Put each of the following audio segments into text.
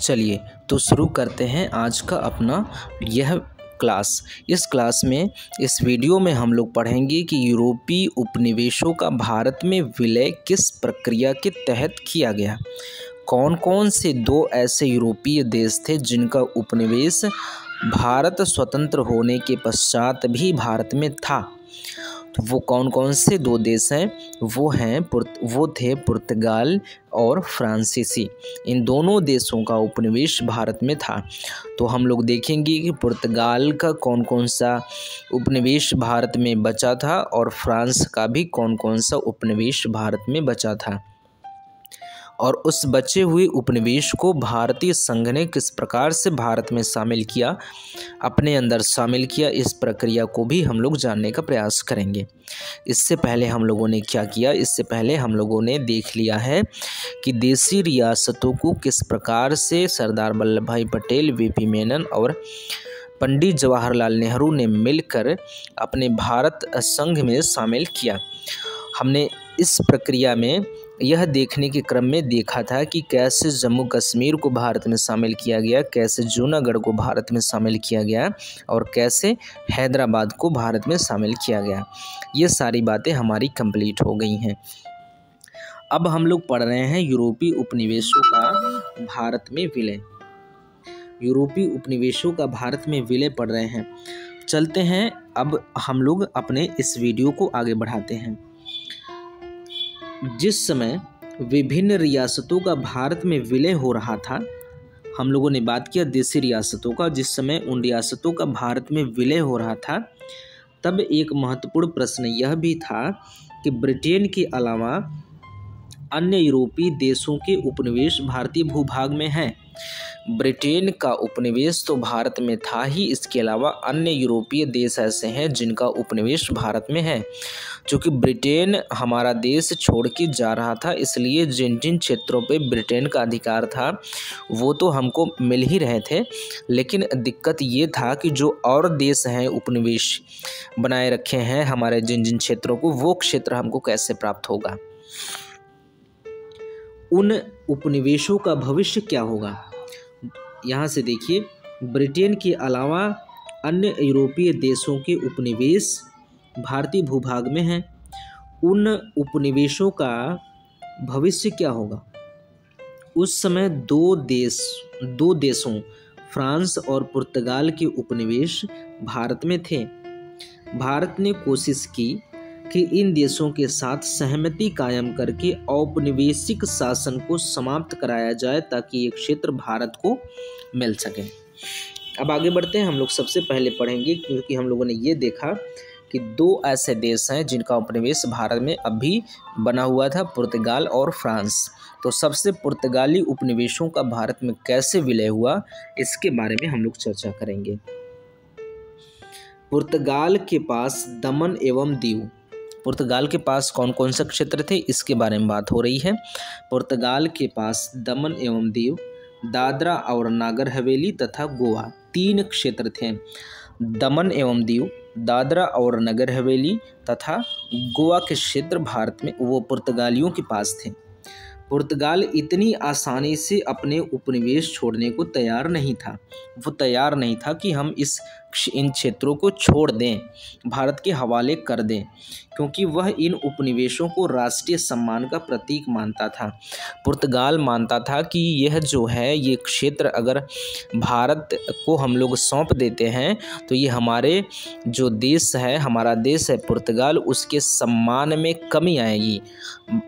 चलिए तो शुरू करते हैं आज का अपना यह क्लास। इस क्लास में इस वीडियो में हम लोग पढ़ेंगे कि यूरोपीय उपनिवेशों का भारत में विलय किस प्रक्रिया के तहत किया गया। कौन कौन से दो ऐसे यूरोपीय देश थे जिनका उपनिवेश भारत स्वतंत्र होने के पश्चात भी भारत में था। तो वो कौन कौन से दो देश हैं? वो थे पुर्तगाल और फ्रांसीसी। इन दोनों देशों का उपनिवेश भारत में था। तो हम लोग देखेंगे कि पुर्तगाल का कौन कौन सा उपनिवेश भारत में बचा था और फ्रांस का भी कौन कौन सा उपनिवेश भारत में बचा था, और उस बचे हुए उपनिवेश को भारतीय संघ ने किस प्रकार से भारत में शामिल किया, अपने अंदर शामिल किया। इस प्रक्रिया को भी हम लोग जानने का प्रयास करेंगे। इससे पहले हम लोगों ने क्या किया? इससे पहले हम लोगों ने देख लिया है कि देशी रियासतों को किस प्रकार से सरदार वल्लभ भाई पटेल, वीपी मेनन और पंडित जवाहरलाल नेहरू ने मिलकर अपने भारत संघ में शामिल किया। हमने इस प्रक्रिया में यह देखने के क्रम में देखा था कि कैसे जम्मू कश्मीर को भारत में शामिल किया गया, कैसे जूनागढ़ को भारत में शामिल किया गया और कैसे हैदराबाद को भारत में शामिल किया गया। ये सारी बातें हमारी कंप्लीट हो गई हैं। अब हम लोग पढ़ रहे हैं यूरोपीय उपनिवेशों का भारत में विलय। यूरोपीय उपनिवेशों का भारत में विलय पढ़ रहे हैं। चलते हैं अब हम लोग अपने इस वीडियो को आगे बढ़ाते हैं। जिस समय विभिन्न रियासतों का भारत में विलय हो रहा था, हम लोगों ने बात किया देशी रियासतों का। जिस समय उन रियासतों का भारत में विलय हो रहा था, तब एक महत्वपूर्ण प्रश्न यह भी था कि ब्रिटेन के अलावा अन्य यूरोपीय देशों के उपनिवेश भारतीय भूभाग में हैं। ब्रिटेन का उपनिवेश तो भारत में था ही, इसके अलावा अन्य यूरोपीय देश ऐसे हैं जिनका उपनिवेश भारत में है। चूँकि ब्रिटेन हमारा देश छोड़ के जा रहा था, इसलिए जिन जिन क्षेत्रों पे ब्रिटेन का अधिकार था वो तो हमको मिल ही रहे थे, लेकिन दिक्कत ये था कि जो और देश हैं उपनिवेश बनाए रखे हैं हमारे जिन जिन क्षेत्रों को, वो क्षेत्र हमको कैसे प्राप्त होगा, उन उपनिवेशों का भविष्य क्या होगा। यहाँ से देखिए, ब्रिटेन के अलावा अन्य यूरोपीय देशों के उपनिवेश भारतीय भूभाग में हैं। उन उपनिवेशों का भविष्य क्या होगा। उस समय दो देशों फ्रांस और पुर्तगाल के उपनिवेश भारत में थे। भारत ने कोशिश की कि इन देशों के साथ सहमति कायम करके औपनिवेशिक शासन को समाप्त कराया जाए ताकि ये क्षेत्र भारत को मिल सके। अब आगे बढ़ते हैं। हम लोग सबसे पहले पढ़ेंगे, क्योंकि हम लोगों ने ये देखा कि दो ऐसे देश हैं जिनका उपनिवेश भारत में अभी बना हुआ था, पुर्तगाल और फ्रांस। तो सबसे पुर्तगाली उपनिवेशों का भारत में कैसे विलय हुआ, इसके बारे में हम लोग चर्चा करेंगे। पुर्तगाल के पास दमन एवं दीव। पुर्तगाल के पास कौन कौन से क्षेत्र थे, इसके बारे में बात हो रही है। पुर्तगाल के पास दमन एवं दीव, दादरा और नागर हवेली तथा गोवा, तीन क्षेत्र थे। दमन एवं दीव, दादरा और नगर हवेली तथा गोवा के क्षेत्र भारत में वो पुर्तगालियों के पास थे। पुर्तगाल इतनी आसानी से अपने उपनिवेश छोड़ने को तैयार नहीं था। वो तैयार नहीं था कि हम इन क्षेत्रों को छोड़ दें, भारत के हवाले कर दें, क्योंकि वह इन उपनिवेशों को राष्ट्रीय सम्मान का प्रतीक मानता था। पुर्तगाल मानता था कि यह जो है ये क्षेत्र अगर भारत को हम लोग सौंप देते हैं तो ये हमारे जो देश है, हमारा देश है पुर्तगाल, उसके सम्मान में कमी आएगी।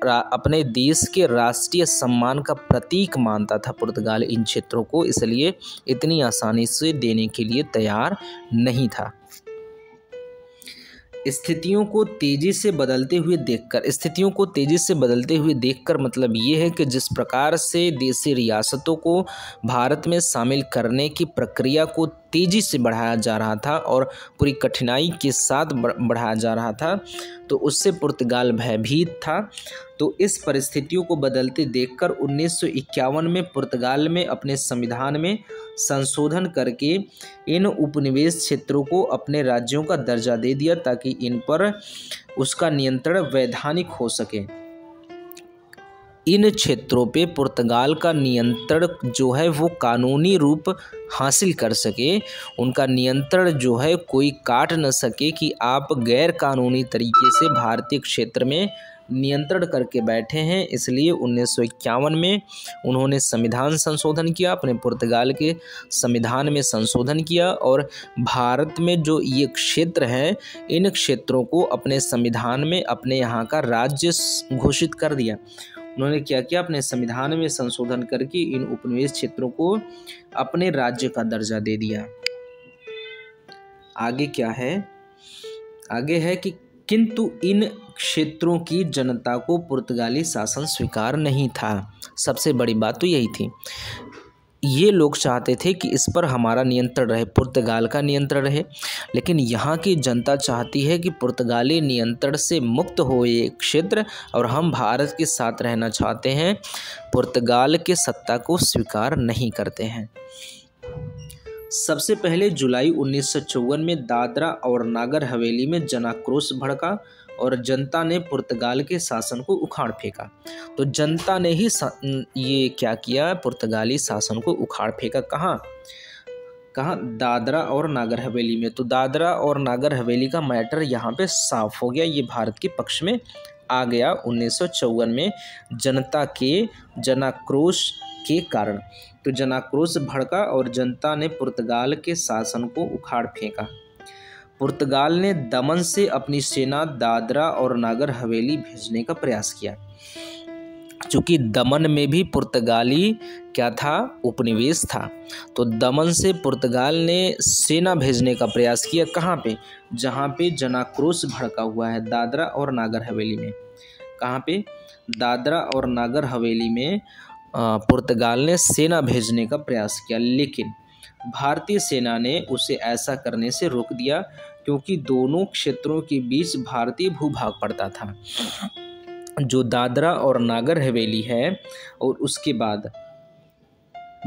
अपने देश के राष्ट्रीय सम्मान का प्रतीक मानता था पुर्तगाल इन क्षेत्रों को, इसलिए इतनी आसानी से देने के लिए तैयार नहीं था। स्थितियों को तेजी से बदलते हुए देखकर मतलब ये है कि जिस प्रकार से देशी रियासतों को भारत में शामिल करने की प्रक्रिया को तेजी से बढ़ाया जा रहा था और पूरी कठिनाई के साथ बढ़ाया जा रहा था, तो उससे पुर्तगाल भयभीत था। तो इस परिस्थितियों को बदलते देखकर 1951 में पुर्तगाल में अपने संविधान में संशोधन करके इन उपनिवेश क्षेत्रों को अपने राज्यों का दर्जा दे दिया ताकि इन पर उसका नियंत्रण वैधानिक हो सके। इन क्षेत्रों पे पुर्तगाल का नियंत्रण जो है वो कानूनी रूप हासिल कर सके, उनका नियंत्रण जो है कोई काट न सके कि आप गैर कानूनी तरीके से भारतीय क्षेत्र में नियंत्रण करके बैठे हैं। इसलिए 1951 में उन्होंने संविधान संशोधन किया, अपने पुर्तगाल के संविधान में संशोधन किया और भारत में जो ये क्षेत्र हैं इन क्षेत्रों को अपने संविधान में अपने यहाँ का राज्य घोषित कर दिया। उन्होंने क्या किया, अपने संविधान में संशोधन करके इन उपनिवेश क्षेत्रों को अपने राज्य का दर्जा दे दिया। आगे क्या है, आगे है कि किंतु इन क्षेत्रों की जनता को पुर्तगाली शासन स्वीकार नहीं था। सबसे बड़ी बात तो यही थी, ये लोग चाहते थे कि इस पर हमारा नियंत्रण रहे, पुर्तगाल का नियंत्रण रहे, लेकिन यहाँ की जनता चाहती है कि पुर्तगाली नियंत्रण से मुक्त हो ये क्षेत्र और हम भारत के साथ रहना चाहते हैं, पुर्तगाल के सत्ता को स्वीकार नहीं करते हैं। सबसे पहले जुलाई 1954 में दादरा और नागर हवेली में जनाक्रोश भड़का और जनता ने पुर्तगाल के शासन को उखाड़ फेंका। तो जनता ने ही ये क्या किया, पुर्तगाली शासन को उखाड़ फेंका। कहाँ, दादरा और नागर हवेली में। तो दादरा और नागर हवेली का मैटर यहाँ पे साफ हो गया, ये भारत के पक्ष में आ गया 1954 में जनता के जनाक्रोश के कारण। तो जनाक्रोश भड़का और जनता ने पुर्तगाल के शासन को उखाड़ फेंका। पुर्तगाल ने दमन से अपनी सेना दादरा और नागर हवेली भेजने का प्रयास किया, चूँकि दमन में भी पुर्तगाली क्या था, उपनिवेश था। तो दमन से पुर्तगाल ने सेना भेजने का प्रयास किया। कहाँ पे, जहाँ पे जनाक्रोश भड़का हुआ है, दादरा और नागर हवेली में। कहाँ पे, दादरा और नागर हवेली में पुर्तगाल ने सेना भेजने का प्रयास किया, लेकिन भारतीय सेना ने उसे ऐसा करने से रोक दिया, क्योंकि दोनों क्षेत्रों के बीच भारतीय भूभाग पड़ता था। जो दादरा और नागर हवेली है और उसके बाद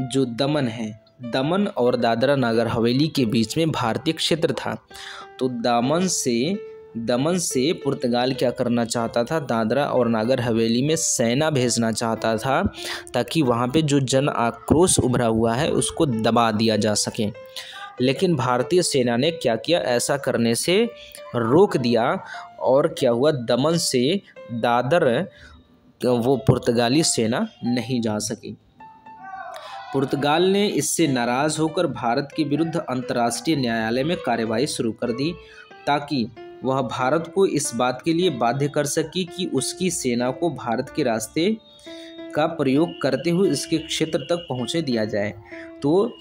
जो दमन है, दमन और दादरा नागर हवेली के बीच में भारतीय क्षेत्र था। तो दमन से पुर्तगाल क्या करना चाहता था, दादरा और नागर हवेली में सेना भेजना चाहता था, ताकि वहाँ पे जो जन आक्रोश उभरा हुआ है उसको दबा दिया जा सके। लेकिन भारतीय सेना ने क्या किया, ऐसा करने से रोक दिया। और क्या हुआ, दमन से दादर वो पुर्तगाली सेना नहीं जा सकी। पुर्तगाल ने इससे नाराज़ होकर भारत के विरुद्ध अंतर्राष्ट्रीय न्यायालय में कार्रवाई शुरू कर दी, ताकि वह भारत को इस बात के लिए बाध्य कर सकी कि उसकी सेना को भारत के रास्ते का प्रयोग करते हुए इसके क्षेत्र तक पहुँचे दिया जाए। तो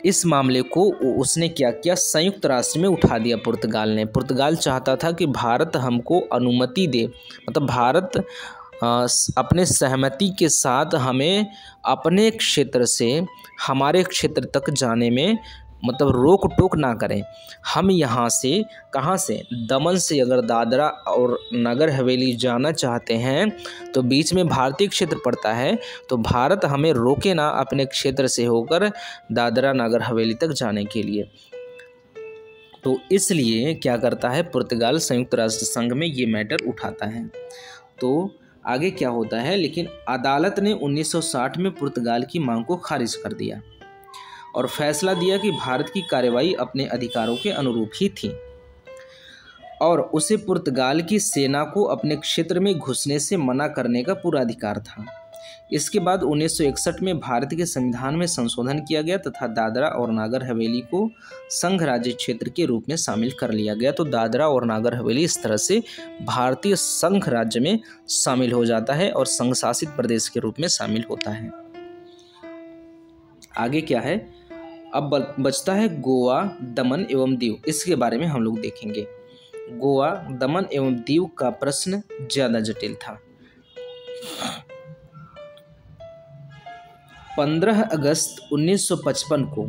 इस मामले को उसने क्या किया, संयुक्त राष्ट्र में उठा दिया पुर्तगाल ने। पुर्तगाल चाहता था कि भारत हमको अनुमति दे, मतलब भारत अपने सहमति के साथ हमें अपने क्षेत्र से हमारे क्षेत्र तक जाने में मतलब रोक टोक ना करें। हम यहाँ से, कहाँ से, दमन से अगर दादरा और नगर हवेली जाना चाहते हैं तो बीच में भारतीय क्षेत्र पड़ता है, तो भारत हमें रोके ना अपने क्षेत्र से होकर दादरा नगर हवेली तक जाने के लिए। तो इसलिए क्या करता है, पुर्तगाल संयुक्त राष्ट्र संघ में ये मैटर उठाता है। तो आगे क्या होता है, लेकिन अदालत ने 1960 में पुर्तगाल की मांग को खारिज कर दिया और फैसला दिया कि भारत की कार्रवाई अपने अधिकारों के अनुरूप ही थी और उसे पुर्तगाल की सेना को अपने क्षेत्र में घुसने से मना करने का पूरा अधिकार था। इसके बाद 1961 में भारत के संविधान में संशोधन किया गया तथा दादरा और नागर हवेली को संघ राज्य क्षेत्र के रूप में शामिल कर लिया गया। तो दादरा और नागर हवेली इस तरह से भारतीय संघ राज्य में शामिल हो जाता है और संघ शासित प्रदेश के रूप में शामिल होता है। आगे क्या है, अब बचता है गोवा, दमन एवं दीव। इसके बारे में हम लोग देखेंगे। गोवा, दमन एवं दीव का प्रश्न ज्यादा जटिल था। 15 अगस्त 1955 को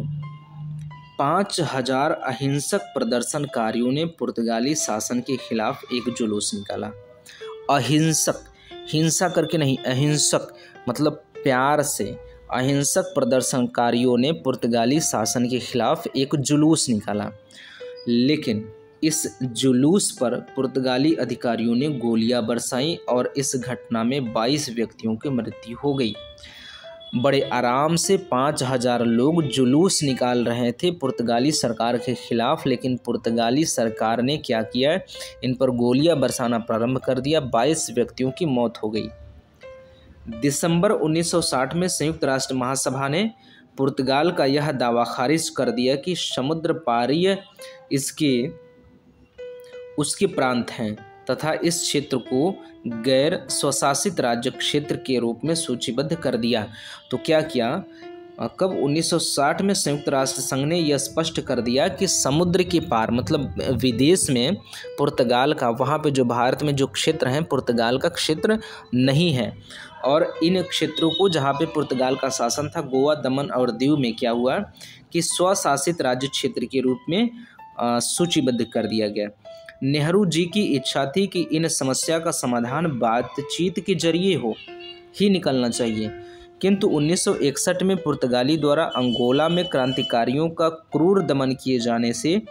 5000 अहिंसक प्रदर्शनकारियों ने पुर्तगाली शासन के खिलाफ एक जुलूस निकाला। अहिंसक, हिंसा करके नहीं, अहिंसक मतलब प्यार से। अहिंसक प्रदर्शनकारियों ने पुर्तगाली शासन के खिलाफ एक जुलूस निकाला, लेकिन इस जुलूस पर पुर्तगाली अधिकारियों ने गोलियां बरसाईं और इस घटना में 22 व्यक्तियों की मृत्यु हो गई। बड़े आराम से 5000 लोग जुलूस निकाल रहे थे पुर्तगाली सरकार के खिलाफ, लेकिन पुर्तगाली सरकार ने क्या किया, इन पर गोलियां बरसाना प्रारंभ कर दिया। 22 व्यक्तियों की मौत हो गई। दिसंबर 1960 में संयुक्त राष्ट्र महासभा ने पुर्तगाल का यह दावा खारिज कर दिया कि समुद्र पारीय उसके प्रांत हैं तथा इस क्षेत्र को गैर स्वशासित राज्य क्षेत्र के रूप में सूचीबद्ध कर दिया। तो क्या किया, कब 1960 में संयुक्त राष्ट्र संघ ने यह स्पष्ट कर दिया कि समुद्र के पार मतलब विदेश में पुर्तगाल का, वहाँ पे जो भारत में जो क्षेत्र हैं पुर्तगाल का क्षेत्र नहीं है। और इन क्षेत्रों को जहाँ पे पुर्तगाल का शासन था, गोवा, दमन और दीव में क्या हुआ कि स्वशासित राज्य क्षेत्र के रूप में सूचीबद्ध कर दिया गया। नेहरू जी की इच्छा थी कि इन समस्या का समाधान बातचीत के जरिए ही निकलना चाहिए, किंतु 1961 में पुर्तगाली द्वारा अंगोला में क्रांतिकारियों का क्रूर दमन किए जाने से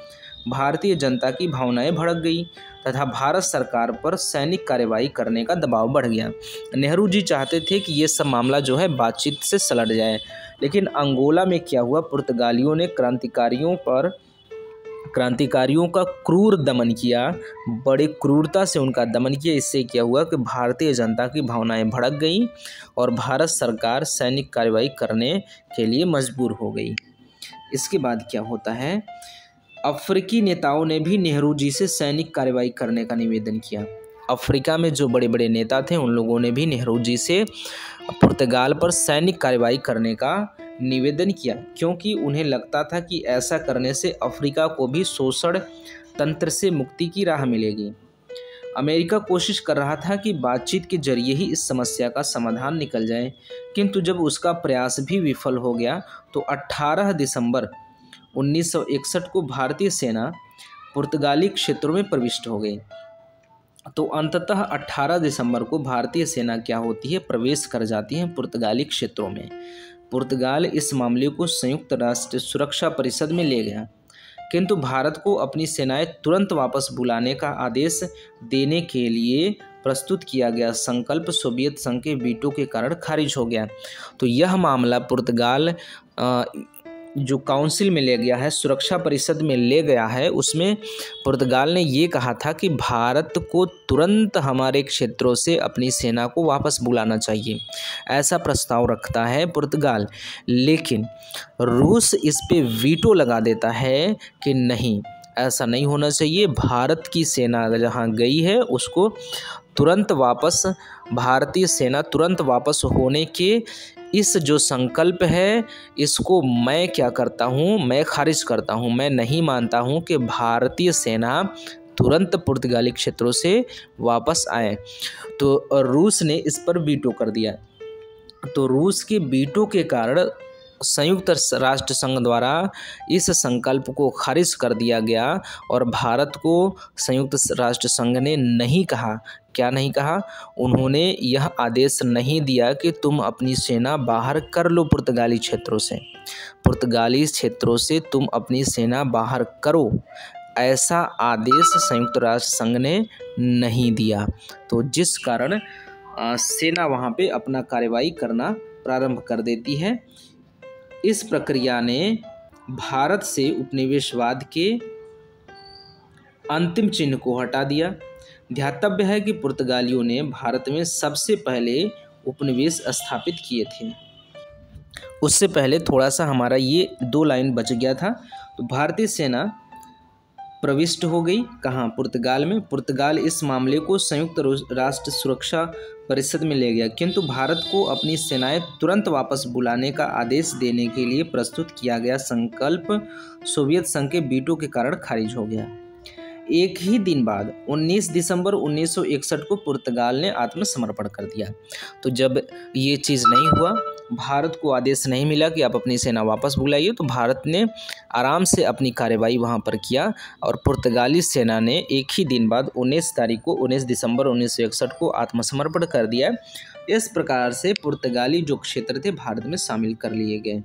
भारतीय जनता की भावनाएं भड़क गई तथा भारत सरकार पर सैनिक कार्रवाई करने का दबाव बढ़ गया। नेहरू जी चाहते थे कि ये सब मामला जो है बातचीत से सलट जाए, लेकिन अंगोला में क्या हुआ, पुर्तगालियों ने क्रांतिकारियों का क्रूर दमन किया, बड़े क्रूरता से उनका दमन किया। इससे क्या हुआ कि भारतीय जनता की भावनाएं भड़क गई और भारत सरकार सैनिक कार्रवाई करने के लिए मजबूर हो गई। इसके बाद क्या होता है, अफ्रीकी नेताओं ने भी नेहरू जी से सैनिक कार्रवाई करने का निवेदन किया। अफ्रीका में जो बड़े बड़े नेता थे उन लोगों ने भी नेहरू जी से पुर्तगाल पर सैनिक कार्रवाई करने का निवेदन किया, क्योंकि उन्हें लगता था कि ऐसा करने से अफ्रीका को भी शोषण तंत्र से मुक्ति की राह मिलेगी। अमेरिका कोशिश कर रहा था कि बातचीत के जरिए ही इस समस्या का समाधान निकल जाए, किंतु जब उसका प्रयास भी विफल हो गया तो 18 दिसंबर 1961 को भारतीय सेना पुर्तगाली क्षेत्रों में प्रविष्ट हो गई। तो अंततः 18 दिसंबर को भारतीय सेना क्या होती है, प्रवेश कर जाती है पुर्तगाली क्षेत्रों में। पुर्तगाल इस मामले को संयुक्त राष्ट्र सुरक्षा परिषद में ले गया, किंतु भारत को अपनी सेनाएं तुरंत वापस बुलाने का आदेश देने के लिए प्रस्तुत किया गया संकल्प सोवियत संघ के वीटो के कारण खारिज हो गया। तो यह मामला पुर्तगाल जो काउंसिल में ले गया है, सुरक्षा परिषद में ले गया है, उसमें पुर्तगाल ने ये कहा था कि भारत को तुरंत हमारे क्षेत्रों से अपनी सेना को वापस बुलाना चाहिए, ऐसा प्रस्ताव रखता है पुर्तगाल। लेकिन रूस इस पे वीटो लगा देता है कि नहीं, ऐसा नहीं होना चाहिए, भारत की सेना जहाँ गई है उसको तुरंत वापस, भारतीय सेना तुरंत वापस होने के इस जो संकल्प है इसको मैं क्या करता हूँ, मैं खारिज करता हूँ। मैं नहीं मानता हूँ कि भारतीय सेना तुरंत पुर्तगाली क्षेत्रों से वापस आए। तो रूस ने इस पर वीटो कर दिया। तो रूस के वीटो के कारण संयुक्त राष्ट्र संघ द्वारा इस संकल्प को खारिज कर दिया गया और भारत को संयुक्त राष्ट्र संघ ने नहीं कहा, क्या नहीं कहा, उन्होंने यह आदेश नहीं दिया कि तुम अपनी सेना बाहर कर लो पुर्तगाली क्षेत्रों से, पुर्तगाली क्षेत्रों से तुम अपनी सेना बाहर करो, ऐसा आदेश संयुक्त राष्ट्र संघ ने नहीं दिया। तो जिस कारण सेना वहाँ पे अपना कार्रवाई करना प्रारंभ कर देती है। इस प्रक्रिया ने भारत से उपनिवेशवाद के अंतिम चिन्ह को हटा दिया। ध्यातव्य है कि पुर्तगालियों ने भारत में सबसे पहले उपनिवेश स्थापित किए थे। उससे पहले थोड़ा सा हमारा ये 2 लाइन बच गया था। तो भारतीय सेना प्रविष्ट हो गई कहाँ, पुर्तगाल में। पुर्तगाल इस मामले को संयुक्त राष्ट्र सुरक्षा परिषद में ले गया, किंतु भारत को अपनी सेनाएं तुरंत वापस बुलाने का आदेश देने के लिए प्रस्तुत किया गया संकल्प सोवियत संघ के वीटो के कारण खारिज हो गया। एक ही दिन बाद 19 दिसंबर 1961 को पुर्तगाल ने आत्मसमर्पण कर दिया। तो जब ये चीज़ नहीं हुआ, भारत को आदेश नहीं मिला कि आप अपनी सेना वापस बुलाइए, तो भारत ने आराम से अपनी कार्रवाई वहाँ पर किया और पुर्तगाली सेना ने एक ही दिन बाद 19 दिसंबर 1961 को आत्मसमर्पण कर दिया। इस प्रकार से पुर्तगाली जो क्षेत्र थे भारत में शामिल कर लिए गए।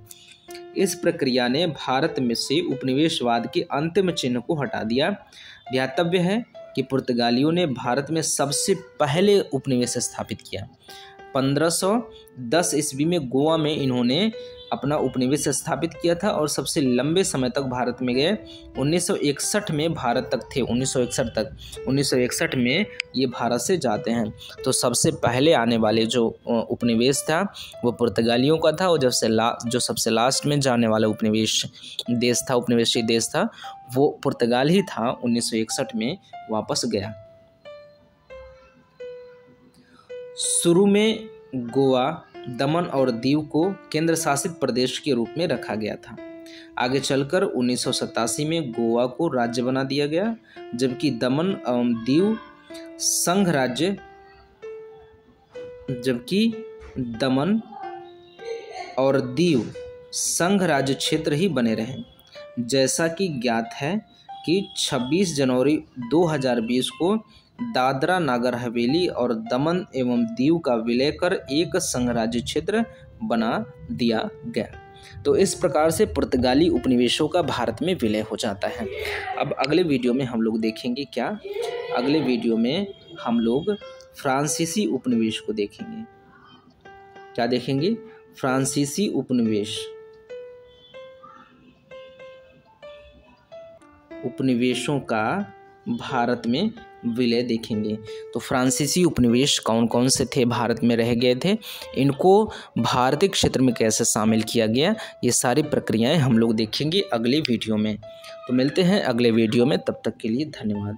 इस प्रक्रिया ने भारत में से उपनिवेशवाद के अंतिम चिन्ह को हटा दिया। ध्यातव्य है कि पुर्तगालियों ने भारत में सबसे पहले उपनिवेश स्थापित किया। 1510 ईस्वी में गोवा में इन्होंने अपना उपनिवेश स्थापित किया था और सबसे लंबे समय तक भारत में गए। 1961 में भारत तक थे, 1961 तक। 1961 में ये भारत से जाते हैं। तो सबसे पहले आने वाले जो उपनिवेश था वो पुर्तगालियों का था, और जो सबसे लास्ट में जाने वाला उपनिवेशी देश था वो पुर्तगाल ही था। 1961 में वापस गया। शुरू में गोवा, दमन और दीव को केंद्र शासित प्रदेश के रूप में रखा गया था। आगे चलकर 1987 में गोवा को राज्य बना दिया गया, जबकि दमन और दीव संघ राज्य क्षेत्र ही बने रहे। जैसा कि ज्ञात है कि 26 जनवरी 2020 को दादरा नागर हवेली और दमन एवं दीव का विलय कर एक संघराज्य क्षेत्र बना दिया गया। तो इस प्रकार से पुर्तगाली उपनिवेशों का भारत में विलय हो जाता है। अब अगले वीडियो में हम लोग देखेंगे क्या? अगले वीडियो में हम लोग फ्रांसीसी उपनिवेश को देखेंगे। क्या देखेंगे? फ्रांसीसी उपनिवेशों का भारत में विलय देखेंगे। तो फ्रांसीसी उपनिवेश कौन कौन से थे, भारत में रह गए थे, इनको भारतीय क्षेत्र में कैसे शामिल किया गया, ये सारी प्रक्रियाएं हम लोग देखेंगे अगले वीडियो में। तो मिलते हैं अगले वीडियो में, तब तक के लिए धन्यवाद।